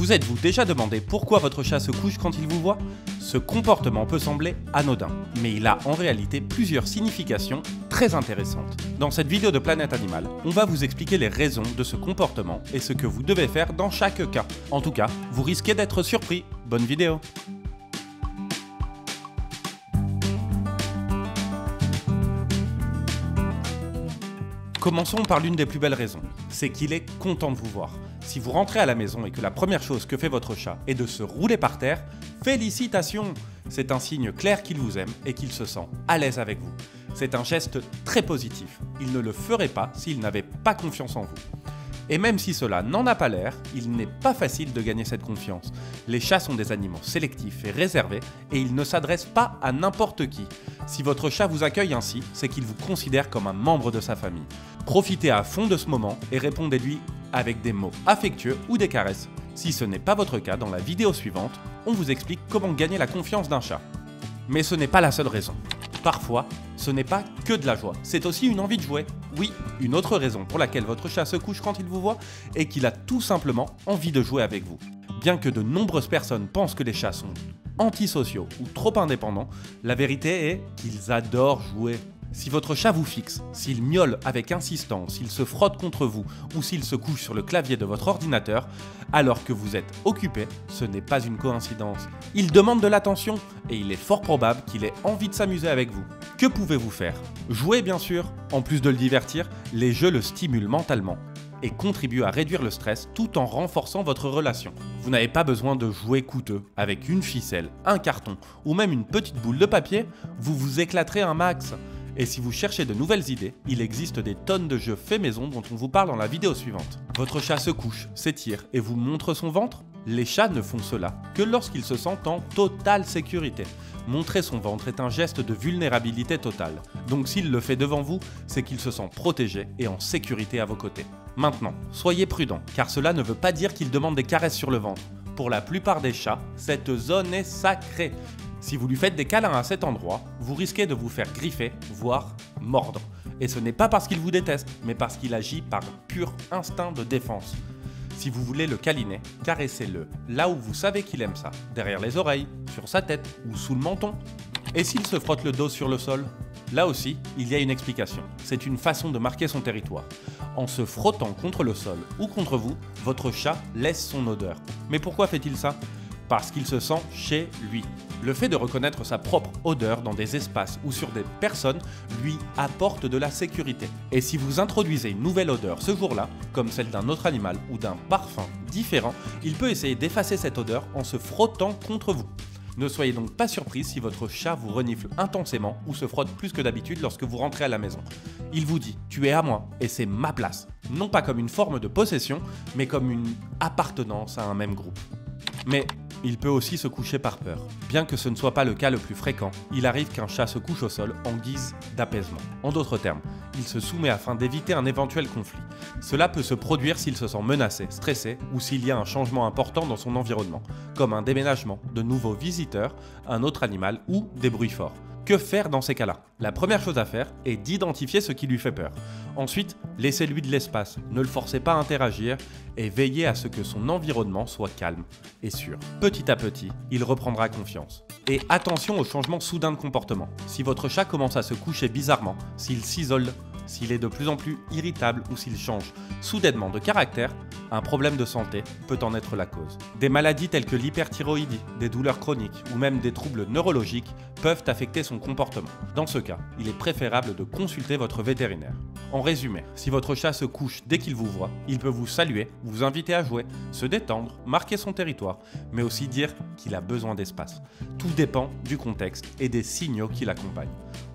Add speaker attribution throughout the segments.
Speaker 1: Vous êtes-vous déjà demandé pourquoi votre chat se couche quand il vous voit? Ce comportement peut sembler anodin, mais il a en réalité plusieurs significations très intéressantes. Dans cette vidéo de Planète Animal, on va vous expliquer les raisons de ce comportement et ce que vous devez faire dans chaque cas. En tout cas, vous risquez d'être surpris. Bonne vidéo! Commençons par l'une des plus belles raisons, c'est qu'il est content de vous voir. Si vous rentrez à la maison et que la première chose que fait votre chat est de se rouler par terre, félicitations! C'est un signe clair qu'il vous aime et qu'il se sent à l'aise avec vous. C'est un geste très positif, il ne le ferait pas s'il n'avait pas confiance en vous. Et même si cela n'en a pas l'air, il n'est pas facile de gagner cette confiance. Les chats sont des animaux sélectifs et réservés et ils ne s'adressent pas à n'importe qui. Si votre chat vous accueille ainsi, c'est qu'il vous considère comme un membre de sa famille. Profitez à fond de ce moment et répondez-lui avec des mots affectueux ou des caresses. Si ce n'est pas votre cas, dans la vidéo suivante, on vous explique comment gagner la confiance d'un chat. Mais ce n'est pas la seule raison. Parfois, ce n'est pas que de la joie, c'est aussi une envie de jouer. Oui, une autre raison pour laquelle votre chat se couche quand il vous voit est qu'il a tout simplement envie de jouer avec vous. Bien que de nombreuses personnes pensent que les chats sont antisociaux ou trop indépendants, la vérité est qu'ils adorent jouer. Si votre chat vous fixe, s'il miaule avec insistance, s'il se frotte contre vous ou s'il se couche sur le clavier de votre ordinateur, alors que vous êtes occupé, ce n'est pas une coïncidence. Il demande de l'attention et il est fort probable qu'il ait envie de s'amuser avec vous. Que pouvez-vous faire? Jouer bien sûr. En plus de le divertir, les jeux le stimulent mentalement et contribuent à réduire le stress tout en renforçant votre relation. Vous n'avez pas besoin de jouets coûteux. Avec une ficelle, un carton ou même une petite boule de papier, vous vous éclaterez un max. Et si vous cherchez de nouvelles idées, il existe des tonnes de jeux faits maison dont on vous parle dans la vidéo suivante. Votre chat se couche, s'étire et vous montre son ventre? Les chats ne font cela que lorsqu'ils se sentent en totale sécurité. Montrer son ventre est un geste de vulnérabilité totale. Donc s'il le fait devant vous, c'est qu'il se sent protégé et en sécurité à vos côtés. Maintenant, soyez prudent, car cela ne veut pas dire qu'il demande des caresses sur le ventre. Pour la plupart des chats, cette zone est sacrée. Si vous lui faites des câlins à cet endroit, vous risquez de vous faire griffer, voire mordre. Et ce n'est pas parce qu'il vous déteste, mais parce qu'il agit par pur instinct de défense. Si vous voulez le câliner, caressez-le là où vous savez qu'il aime ça, derrière les oreilles, sur sa tête ou sous le menton. Et s'il se frotte le dos sur le sol? Là aussi, il y a une explication. C'est une façon de marquer son territoire. En se frottant contre le sol ou contre vous, votre chat laisse son odeur. Mais pourquoi fait-il ça? Parce qu'il se sent chez lui. Le fait de reconnaître sa propre odeur dans des espaces ou sur des personnes lui apporte de la sécurité. Et si vous introduisez une nouvelle odeur ce jour-là, comme celle d'un autre animal ou d'un parfum différent, il peut essayer d'effacer cette odeur en se frottant contre vous. Ne soyez donc pas surpris si votre chat vous renifle intensément ou se frotte plus que d'habitude lorsque vous rentrez à la maison. Il vous dit « tu es à moi et c'est ma place », non pas comme une forme de possession, mais comme une appartenance à un même groupe. Mais il peut aussi se coucher par peur. Bien que ce ne soit pas le cas le plus fréquent, il arrive qu'un chat se couche au sol en guise d'apaisement. En d'autres termes, il se soumet afin d'éviter un éventuel conflit. Cela peut se produire s'il se sent menacé, stressé ou s'il y a un changement important dans son environnement, comme un déménagement, de nouveaux visiteurs, un autre animal ou des bruits forts. Que faire dans ces cas-là? La première chose à faire est d'identifier ce qui lui fait peur. Ensuite, laissez-lui de l'espace, ne le forcez pas à interagir et veillez à ce que son environnement soit calme et sûr. Petit à petit, il reprendra confiance. Et attention aux changements soudains de comportement. Si votre chat commence à se coucher bizarrement, s'il s'isole, s'il est de plus en plus irritable ou s'il change soudainement de caractère, un problème de santé peut en être la cause. Des maladies telles que l'hyperthyroïdie, des douleurs chroniques ou même des troubles neurologiques peuvent affecter son comportement. Dans ce cas, il est préférable de consulter votre vétérinaire. En résumé, si votre chat se couche dès qu'il vous voit, il peut vous saluer, vous inviter à jouer, se détendre, marquer son territoire, mais aussi dire qu'il a besoin d'espace. Tout dépend du contexte et des signaux qui l'accompagnent.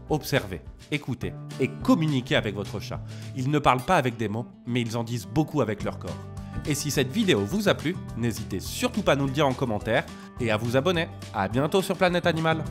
Speaker 1: Observez, écoutez et communiquez avec votre chat. Ils ne parlent pas avec des mots, mais ils en disent beaucoup avec leur corps. Et si cette vidéo vous a plu, n'hésitez surtout pas à nous le dire en commentaire et à vous abonner. À bientôt sur Planète Animal.